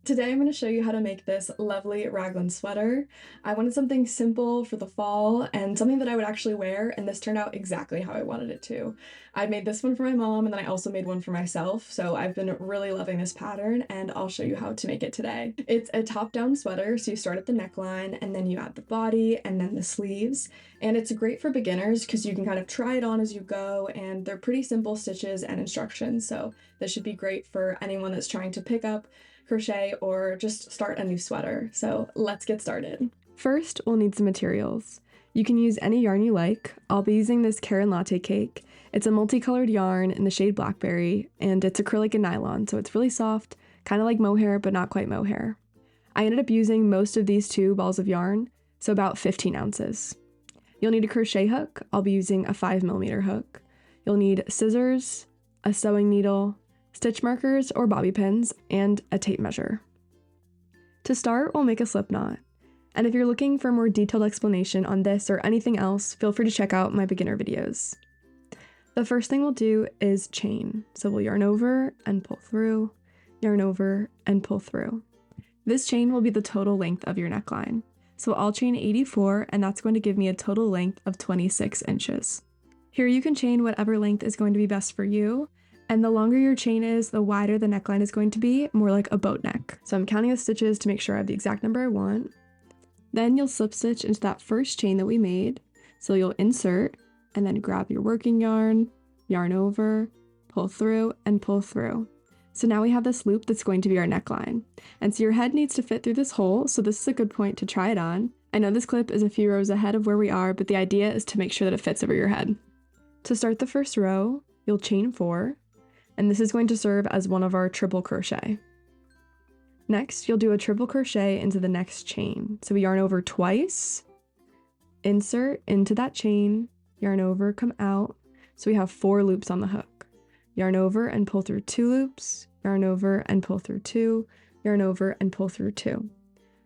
Today I'm going to show you how to make this lovely raglan sweater. I wanted something simple for the fall and something that I would actually wear, and this turned out exactly how I wanted it to. I made this one for my mom and then I also made one for myself, so I've been really loving this pattern and I'll show you how to make it today. It's a top-down sweater, so you start at the neckline and then you add the body and then the sleeves, and it's great for beginners because you can kind of try it on as you go, and they're pretty simple stitches and instructions, so this should be great for anyone that's trying to pick up crochet or just start a new sweater. So let's get started. First, we'll need some materials. You can use any yarn you like. I'll be using this Caron Latte Cake. It's a multicolored yarn in the shade Blackberry, and it's acrylic and nylon, so it's really soft, kind of like mohair, but not quite mohair. I ended up using most of these 2 balls of yarn, so about 15 ounces. You'll need a crochet hook. I'll be using a 5mm hook. You'll need scissors, a sewing needle, stitch markers or bobby pins, and a tape measure. To start, we'll make a slip knot. And if you're looking for a more detailed explanation on this or anything else, feel free to check out my beginner videos. The first thing we'll do is chain. So we'll yarn over and pull through, yarn over and pull through. This chain will be the total length of your neckline. So I'll chain 84, and that's going to give me a total length of 26 inches. Here you can chain whatever length is going to be best for you. And the longer your chain is, the wider the neckline is going to be, more like a boat neck. So I'm counting the stitches to make sure I have the exact number I want. Then you'll slip stitch into that first chain that we made. So you'll insert, and then grab your working yarn, yarn over, pull through, and pull through. So now we have this loop that's going to be our neckline. And so your head needs to fit through this hole, so this is a good point to try it on. I know this clip is a few rows ahead of where we are, but the idea is to make sure that it fits over your head. To start the first row, you'll chain 4. And this is going to serve as one of our triple crochet. Next, you'll do a triple crochet into the next chain. So we yarn over twice, insert into that chain, yarn over, come out. So we have 4 loops on the hook. Yarn over and pull through 2 loops, yarn over and pull through 2, yarn over and pull through 2.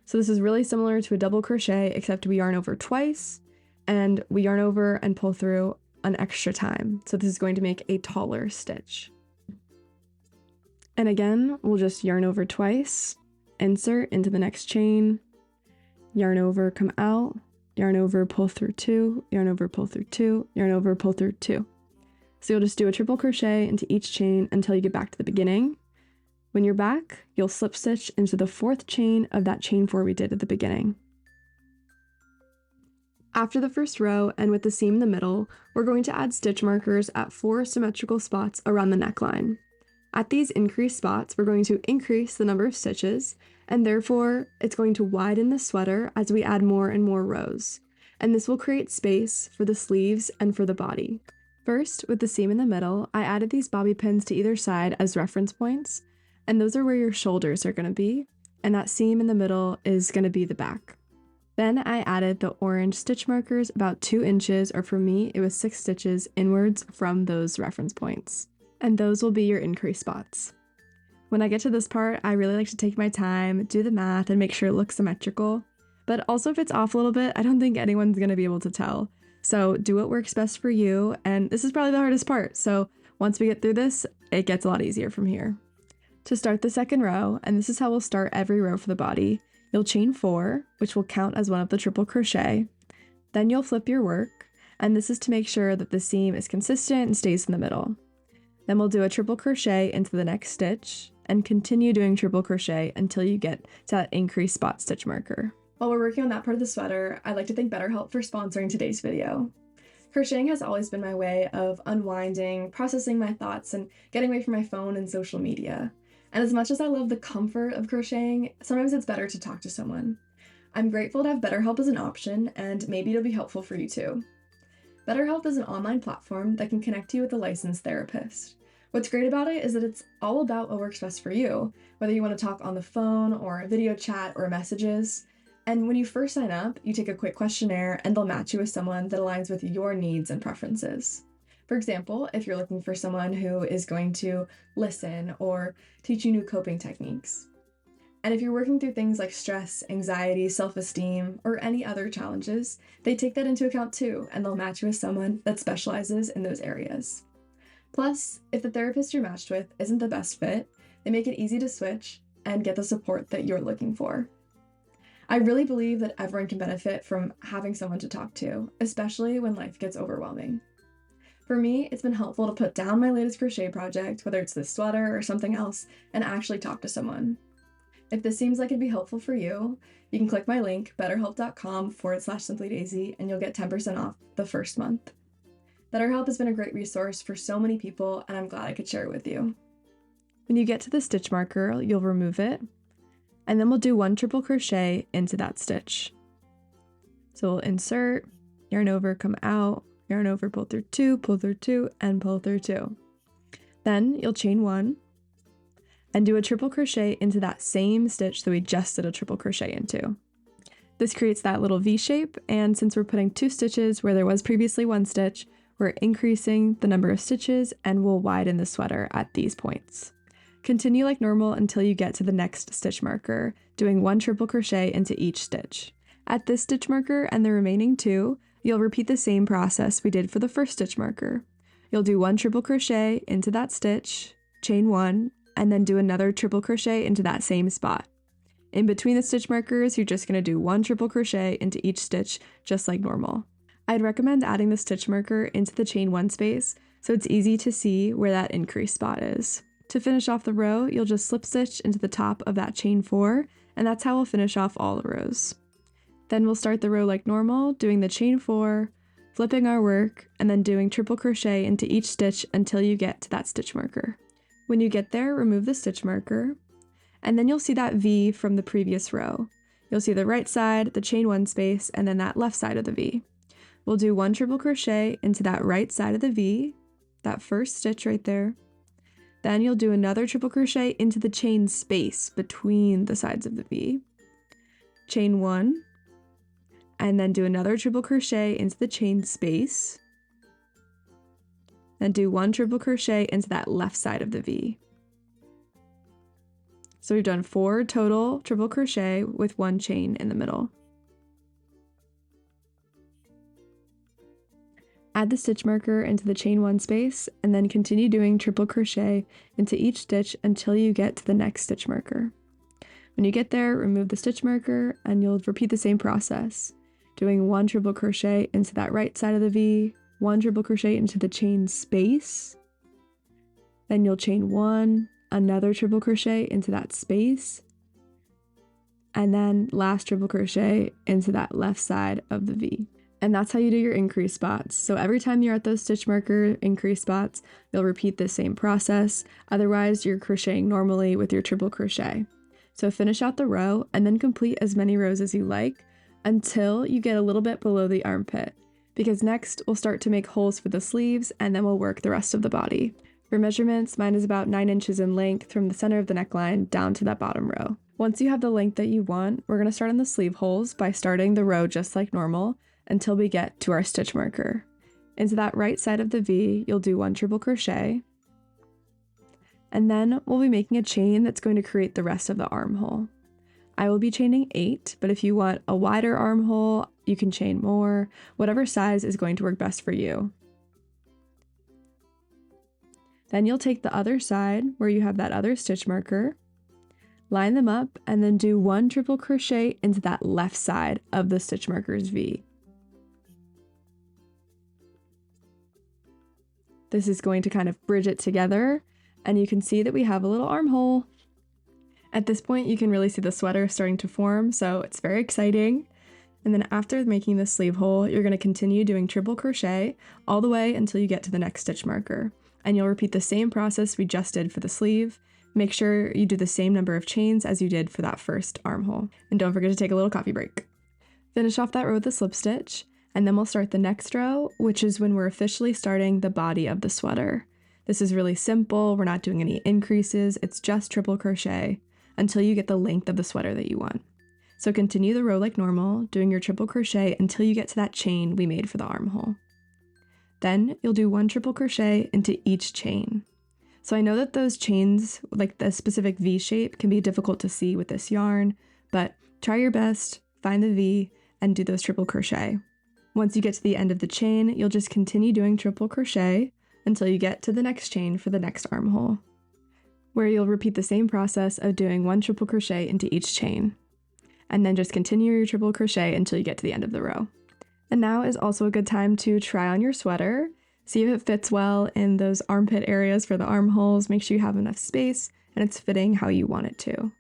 So this is really similar to a double crochet, except we yarn over twice and we yarn over and pull through an extra time. So this is going to make a taller stitch. And again, we'll just yarn over twice, insert into the next chain, yarn over, come out, yarn over, pull through 2, yarn over, pull through 2, yarn over, pull through 2. So you'll just do a triple crochet into each chain until you get back to the beginning. When you're back, you'll slip stitch into the 4th chain of that chain 4 we did at the beginning. After the first row, and with the seam in the middle, we're going to add stitch markers at 4 symmetrical spots around the neckline. At these increased spots, we're going to increase the number of stitches, and therefore it's going to widen the sweater as we add more and more rows. And this will create space for the sleeves and for the body. First, with the seam in the middle, I added these bobby pins to either side as reference points, and those are where your shoulders are going to be, and that seam in the middle is going to be the back. Then I added the orange stitch markers about 2 inches, or for me, it was 6 stitches inwards from those reference points. And those will be your increase spots. When I get to this part, I really like to take my time, do the math, and make sure it looks symmetrical. But also if it's off a little bit, I don't think anyone's going to be able to tell. So do what works best for you, and this is probably the hardest part, so once we get through this, it gets a lot easier from here. To start the second row, and this is how we'll start every row for the body, you'll chain 4, which will count as one of the triple crochet. Then you'll flip your work, and this is to make sure that the seam is consistent and stays in the middle. Then we'll do a triple crochet into the next stitch and continue doing triple crochet until you get to that increased spot stitch marker. While we're working on that part of the sweater, I'd like to thank BetterHelp for sponsoring today's video. Crocheting has always been my way of unwinding, processing my thoughts, and getting away from my phone and social media. And as much as I love the comfort of crocheting, sometimes it's better to talk to someone. I'm grateful to have BetterHelp as an option, and maybe it'll be helpful for you too. BetterHelp is an online platform that can connect you with a licensed therapist. What's great about it is that it's all about what works best for you, whether you want to talk on the phone or video chat or messages. And when you first sign up, you take a quick questionnaire and they'll match you with someone that aligns with your needs and preferences. For example, if you're looking for someone who is going to listen or teach you new coping techniques. And if you're working through things like stress, anxiety, self-esteem, or any other challenges, they take that into account too, and they'll match you with someone that specializes in those areas. Plus, if the therapist you're matched with isn't the best fit, they make it easy to switch, and get the support that you're looking for. I really believe that everyone can benefit from having someone to talk to, especially when life gets overwhelming. For me, it's been helpful to put down my latest crochet project, whether it's this sweater or something else, and actually talk to someone. If this seems like it'd be helpful for you, you can click my link, betterhelp.com/simplydaisy, and you'll get 10% off the first month. BetterHelp has been a great resource for so many people, and I'm glad I could share it with you. When you get to the stitch marker, you'll remove it, and then we'll do 1 triple crochet into that stitch. So we'll insert, yarn over, come out, yarn over, pull through 2, and pull through 2. Then you'll chain 1 and do a triple crochet into that same stitch that we just did a triple crochet into. This creates that little V shape, and since we're putting 2 stitches where there was previously 1 stitch, we're increasing the number of stitches and we'll widen the sweater at these points. Continue like normal until you get to the next stitch marker, doing 1 triple crochet into each stitch. At this stitch marker and the remaining 2, you'll repeat the same process we did for the first stitch marker. You'll do 1 triple crochet into that stitch, chain 1, and then do another triple crochet into that same spot. In between the stitch markers, you're just going to do 1 triple crochet into each stitch, just like normal. I'd recommend adding the stitch marker into the chain 1 space, so it's easy to see where that increase spot is. To finish off the row, you'll just slip stitch into the top of that chain 4, and that's how we'll finish off all the rows. Then we'll start the row like normal, doing the chain 4, flipping our work, and then doing triple crochet into each stitch until you get to that stitch marker. When you get there, remove the stitch marker, and then you'll see that V from the previous row. You'll see the right side, the chain 1 space, and then that left side of the V. We'll do 1 triple crochet into that right side of the V, that first stitch right there. Then you'll do another triple crochet into the chain space between the sides of the V. Chain 1, and then do another triple crochet into the chain space. Then do 1 triple crochet into that left side of the V. So we've done 4 total triple crochet with 1 chain in the middle. Add the stitch marker into the chain 1 space, and then continue doing triple crochet into each stitch until you get to the next stitch marker. When you get there, remove the stitch marker, and you'll repeat the same process, doing 1 triple crochet into that right side of the V, 1 triple crochet into the chain space, then you'll chain 1, another triple crochet into that space, and then last triple crochet into that left side of the V. And that's how you do your increase spots. So every time you're at those stitch marker increase spots, you'll repeat the same process. Otherwise, you're crocheting normally with your triple crochet. So finish out the row and then complete as many rows as you like until you get a little bit below the armpit. Because next, we'll start to make holes for the sleeves and then we'll work the rest of the body. For measurements, mine is about 9 inches in length from the center of the neckline down to that bottom row. Once you have the length that you want, we're going to start on the sleeve holes by starting the row just like normal until we get to our stitch marker. Into that right side of the V, you'll do 1 triple crochet, and then we'll be making a chain that's going to create the rest of the armhole. I will be chaining 8, but if you want a wider armhole, you can chain more, whatever size is going to work best for you. Then you'll take the other side where you have that other stitch marker, line them up, and then do 1 triple crochet into that left side of the stitch marker's V. This is going to kind of bridge it together, and you can see that we have a little armhole. At this point, you can really see the sweater starting to form, so it's very exciting. And then after making the sleeve hole, you're going to continue doing triple crochet all the way until you get to the next stitch marker. And you'll repeat the same process we just did for the sleeve. Make sure you do the same number of chains as you did for that first armhole. And don't forget to take a little coffee break. Finish off that row with a slip stitch, and then we'll start the next row, which is when we're officially starting the body of the sweater. This is really simple. We're not doing any increases. It's just triple crochet until you get the length of the sweater that you want. So continue the row like normal, doing your triple crochet until you get to that chain we made for the armhole. Then you'll do 1 triple crochet into each chain. So I know that those chains, like the specific V shape, can be difficult to see with this yarn, but try your best, find the V, and do those triple crochet. Once you get to the end of the chain, you'll just continue doing triple crochet until you get to the next chain for the next armhole. where you'll repeat the same process of doing 1 triple crochet into each chain, and then just continue your triple crochet until you get to the end of the row. And now is also a good time to try on your sweater, see if it fits well in those armpit areas for the armholes, make sure you have enough space and it's fitting how you want it to.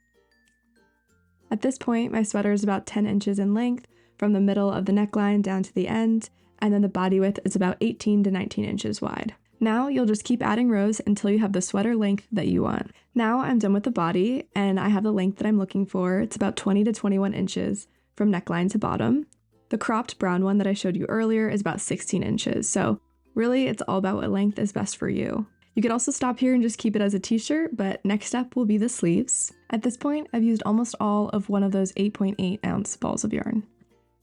At this point, my sweater is about 10 inches in length from the middle of the neckline down to the end, and then the body width is about 18 to 19 inches wide. Now you'll just keep adding rows until you have the sweater length that you want. Now I'm done with the body and I have the length that I'm looking for. It's about 20 to 21 inches from neckline to bottom. The cropped brown one that I showed you earlier is about 16 inches, so really it's all about what length is best for you. You could also stop here and just keep it as a t-shirt, but next step will be the sleeves. At this point, I've used almost all of one of those 8.8 ounce balls of yarn.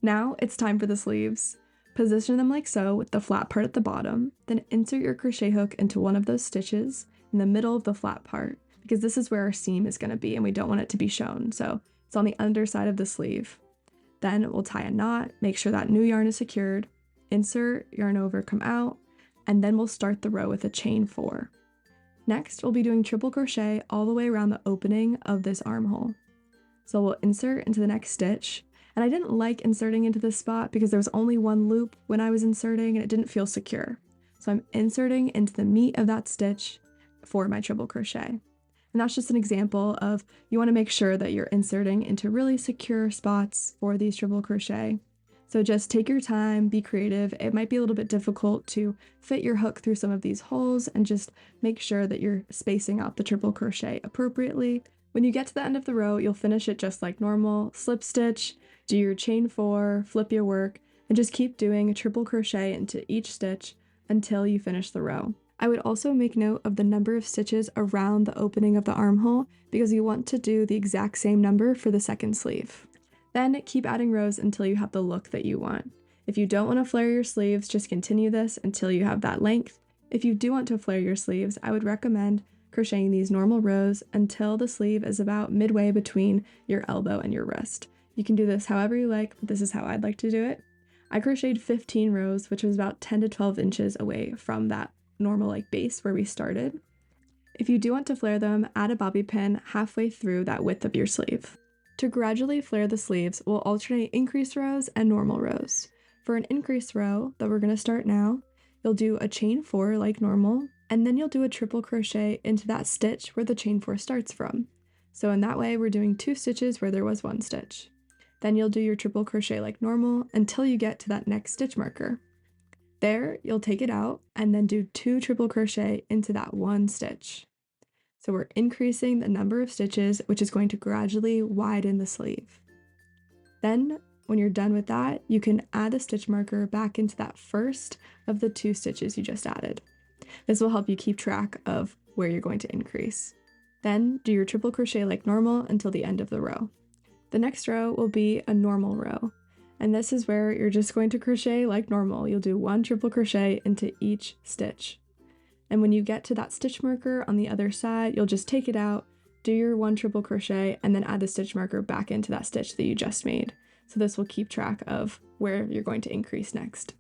Now it's time for the sleeves. Position them like so with the flat part at the bottom, then insert your crochet hook into one of those stitches in the middle of the flat part, because this is where our seam is going to be and we don't want it to be shown, so it's on the underside of the sleeve. Then we'll tie a knot, make sure that new yarn is secured, insert, yarn over, come out, and then we'll start the row with a chain 4. Next, we'll be doing triple crochet all the way around the opening of this armhole. So we'll insert into the next stitch, and I didn't like inserting into this spot because there was only one loop when I was inserting and it didn't feel secure. So I'm inserting into the meat of that stitch for my triple crochet. And that's just an example of you want to make sure that you're inserting into really secure spots for these triple crochet. So just take your time, be creative. It might be a little bit difficult to fit your hook through some of these holes, and just make sure that you're spacing out the triple crochet appropriately. When you get to the end of the row, you'll finish it just like normal, slip stitch, do your chain 4, flip your work, and just keep doing a triple crochet into each stitch until you finish the row. I would also make note of the number of stitches around the opening of the armhole because you want to do the exact same number for the second sleeve. Then keep adding rows until you have the look that you want. If you don't want to flare your sleeves, just continue this until you have that length. If you do want to flare your sleeves, I would recommend crocheting these normal rows until the sleeve is about midway between your elbow and your wrist. You can do this however you like, but this is how I'd like to do it. I crocheted 15 rows, which was about 10 to 12 inches away from that normal base where we started. If you do want to flare them, add a bobby pin halfway through that width of your sleeve. To gradually flare the sleeves, we'll alternate increase rows and normal rows. For an increase row that we're going to start now, you'll do a chain 4 like normal, and then you'll do a triple crochet into that stitch where the chain 4 starts from. So in that way, we're doing 2 stitches where there was 1 stitch. Then you'll do your triple crochet like normal until you get to that next stitch marker. There, you'll take it out and then do 2 triple crochet into that 1 stitch. So we're increasing the number of stitches, which is going to gradually widen the sleeve. Then, when you're done with that, you can add the stitch marker back into that first of the 2 stitches you just added. This will help you keep track of where you're going to increase. Then do your triple crochet like normal until the end of the row. The next row will be a normal row. And this is where you're just going to crochet like normal. You'll do 1 triple crochet into each stitch. And when you get to that stitch marker on the other side, you'll just take it out, do your 1 triple crochet, and then add the stitch marker back into that stitch that you just made. So this will keep track of where you're going to increase next.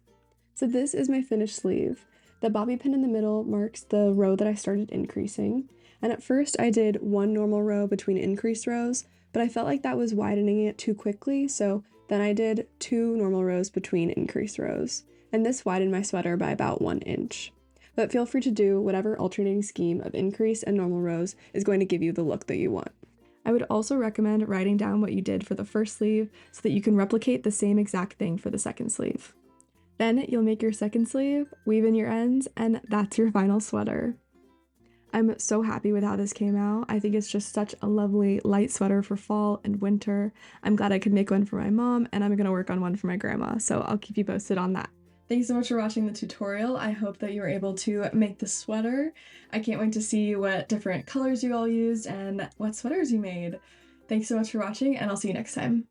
So this is my finished sleeve. The bobby pin in the middle marks the row that I started increasing. And at first I did 1 normal row between increased rows, but I felt like that was widening it too quickly, so then I did 2 normal rows between increased rows, and this widened my sweater by about 1 inch. But feel free to do whatever alternating scheme of increase and normal rows is going to give you the look that you want. I would also recommend writing down what you did for the first sleeve so that you can replicate the same exact thing for the second sleeve. Then you'll make your second sleeve, weave in your ends, and that's your final sweater. I'm so happy with how this came out. I think it's just such a lovely light sweater for fall and winter. I'm glad I could make one for my mom, and I'm gonna work on one for my grandma, so I'll keep you posted on that. Thanks so much for watching the tutorial. I hope that you were able to make the sweater. I can't wait to see what different colors you all used and what sweaters you made. Thanks so much for watching, and I'll see you next time.